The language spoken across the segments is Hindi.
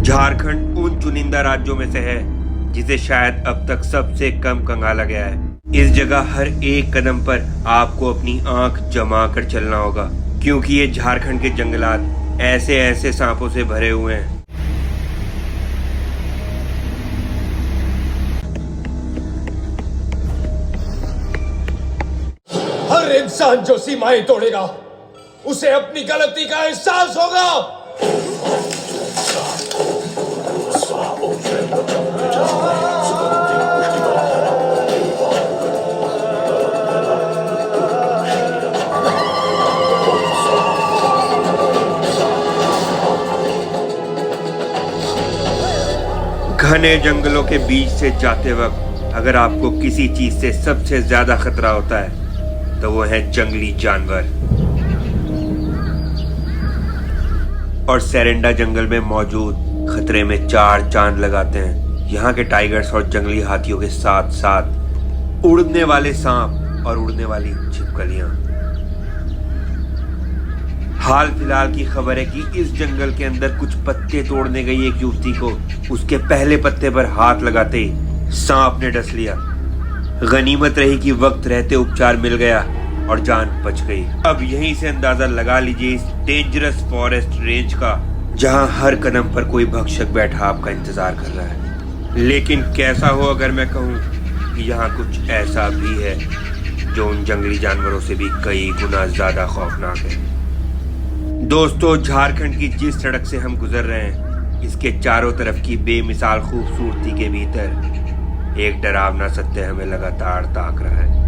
झारखंड उन चुनिंदा राज्यों में से है जिसे शायद अब तक सबसे कम कंगाला गया है। इस जगह हर एक कदम पर आपको अपनी आंख जमा कर चलना होगा, क्योंकि ये झारखंड के जंगलात ऐसे ऐसे सांपों से भरे हुए हैं। हर इंसान जो सीमाएं तोड़ेगा उसे अपनी गलती का एहसास होगा। घने जंगलों के बीच से जाते वक्त अगर आपको किसी चीज से सबसे ज्यादा खतरा होता है तो वो है जंगली जानवर। और सेरेंडा जंगल में मौजूद खतरे में चार चांद लगाते हैं यहाँ के टाइगर्स और जंगली हाथियों के साथ साथ उड़ने वाले सांप और उड़ने वाली छिपकलियां। हाल फिलहाल की खबर है कि इस जंगल के अंदर कुछ पत्ते तोड़ने गई एक युवती को उसके पहले पत्ते पर हाथ लगाते ही सांप ने डस लिया। गनीमत रही कि वक्त रहते उपचार मिल गया और जान बच गई। अब यहीं से अंदाजा लगा लीजिए इस डेंजरस फॉरेस्ट रेंज का, जहां हर कदम पर कोई भक्षक बैठा आपका इंतजार कर रहा है। लेकिन कैसा हो अगर मैं कहूं कि यहाँ कुछ ऐसा भी है जो उन जंगली जानवरों से भी कई गुना ज्यादा खौफनाक है। दोस्तों, झारखंड की जिस सड़क से हम गुजर रहे हैं, इसके चारों तरफ की बेमिसाल खूबसूरती के भीतर एक डरावना सत्य हमें लगातार ताक रहा है।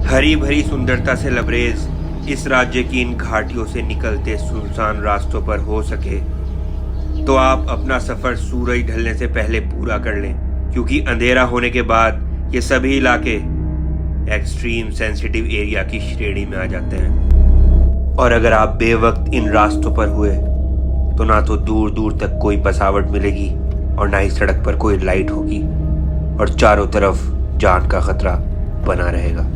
हरी भरी सुंदरता से लबरेज इस राज्य की इन घाटियों से निकलते सुनसान रास्तों पर हो सके तो आप अपना सफर सूरज ढलने से पहले पूरा कर लें, क्योंकि अंधेरा होने के बाद ये सभी इलाके एक्सट्रीम सेंसिटिव एरिया की श्रेणी में आ जाते हैं। और अगर आप बेवक्त इन रास्तों पर हुए तो ना तो दूर दूर तक कोई बसावट मिलेगी और ना ही सड़क पर कोई लाइट होगी और चारों तरफ जान का खतरा बना रहेगा।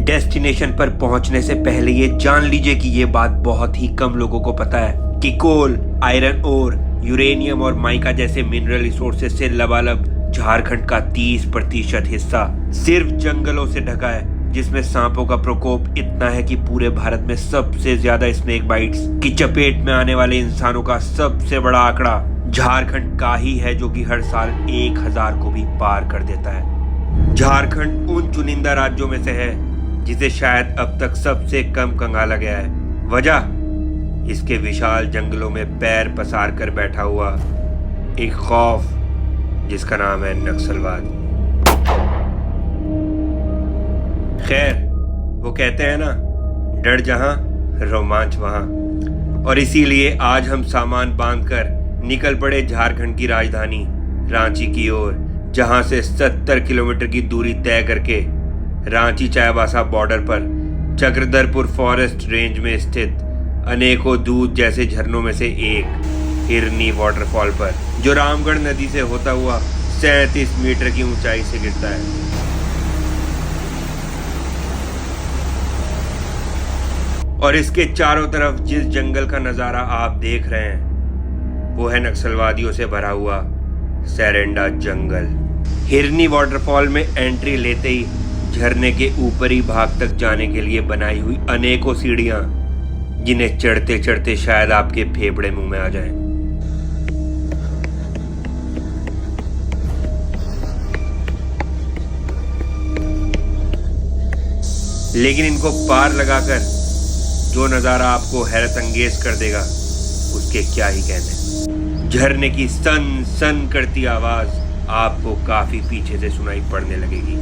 डेस्टिनेशन पर पहुंचने से पहले ये जान लीजिए कि ये बात बहुत ही कम लोगों को पता है कि कोल, आयरन ओर, यूरेनियम और माइका जैसे मिनरल रिसोर्सेज से लबालब झारखंड का 30% हिस्सा सिर्फ जंगलों से ढका है, जिसमें सांपों का प्रकोप इतना है कि पूरे भारत में सबसे ज्यादा स्नेक बाइट्स की चपेट में आने वाले इंसानों का सबसे बड़ा आंकड़ा झारखंड का ही है, जो कि हर साल 1000 को भी पार कर देता है। झारखंड उन चुनिंदा राज्यों में से है जिसे शायद अब तक सबसे कम कंगाला गया है। वजह इसके विशाल जंगलों में पैर पसार कर बैठा हुआ एक खौफ जिसका नाम है नक्सलवाद। खैर, वो कहते हैं ना, डर जहां रोमांच वहां। और इसीलिए आज हम सामान बांधकर निकल पड़े झारखंड की राजधानी रांची की ओर, जहां से 70 किलोमीटर की दूरी तय करके रांची चाईबासा बॉर्डर पर चक्रधरपुर फॉरेस्ट रेंज में स्थित अनेकों दूध जैसे झरनों में से एक हिरनी वाटरफॉल पर, जो रामगढ़ नदी से होता हुआ 37 मीटर की ऊंचाई से गिरता है। और इसके चारों तरफ जिस जंगल का नजारा आप देख रहे हैं वो है नक्सलवादियों से भरा हुआ सेरेंडा जंगल। हिरनी वाटरफॉल में एंट्री लेते ही झरने के ऊपरी भाग तक जाने के लिए बनाई हुई अनेकों सीढ़ियां, जिन्हें चढ़ते चढ़ते शायद आपके फेफड़े मुंह में आ जाएं। लेकिन इनको पार लगाकर जो नजारा आपको हैरत अंगेज कर देगा उसके क्या ही कहने। झरने की सन सन करती आवाज आपको काफी पीछे से सुनाई पड़ने लगेगी।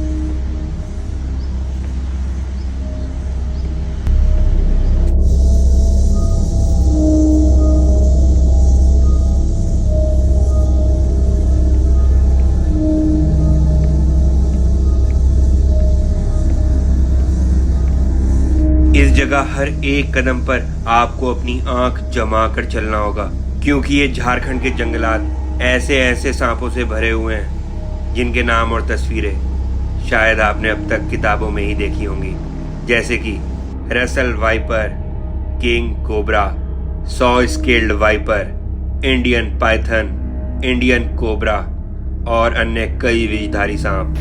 इस जगह हर एक कदम पर आपको अपनी आंख जमा कर चलना होगा, क्योंकि ये झारखंड के जंगलात ऐसे ऐसे सांपों से भरे हुए हैं जिनके नाम और तस्वीरें शायद आपने अब तक किताबों में ही देखी होंगी, जैसे कि Russell viper, king cobra, 100 scaled viper, Indian Python, Indian cobra और अन्य कई विषधारी सांप।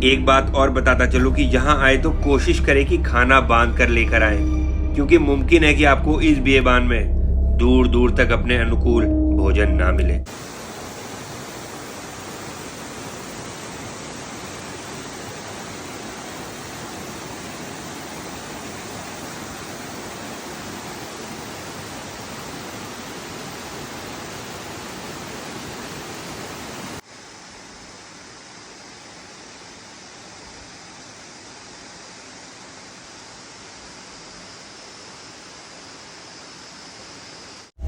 एक बात और बताता चलूं कि यहाँ आए तो कोशिश करें कि खाना बांध कर लेकर आए, क्योंकि मुमकिन है कि आपको इस बियाबान में दूर दूर तक अपने अनुकूल भोजन ना मिले।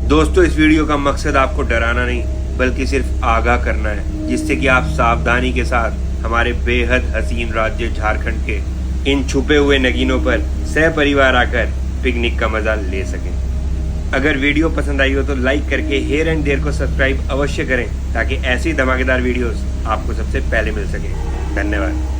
दोस्तों, इस वीडियो का मकसद आपको डराना नहीं बल्कि सिर्फ आगाह करना है, जिससे कि आप सावधानी के साथ हमारे बेहद हसीन राज्य झारखंड के इन छुपे हुए नगीनों पर सहपरिवार आकर पिकनिक का मजा ले सकें। अगर वीडियो पसंद आई हो तो लाइक करके हेयर एंड देयर को सब्सक्राइब अवश्य करें, ताकि ऐसी धमाकेदार वीडियोस आपको सबसे पहले मिल सके। धन्यवाद।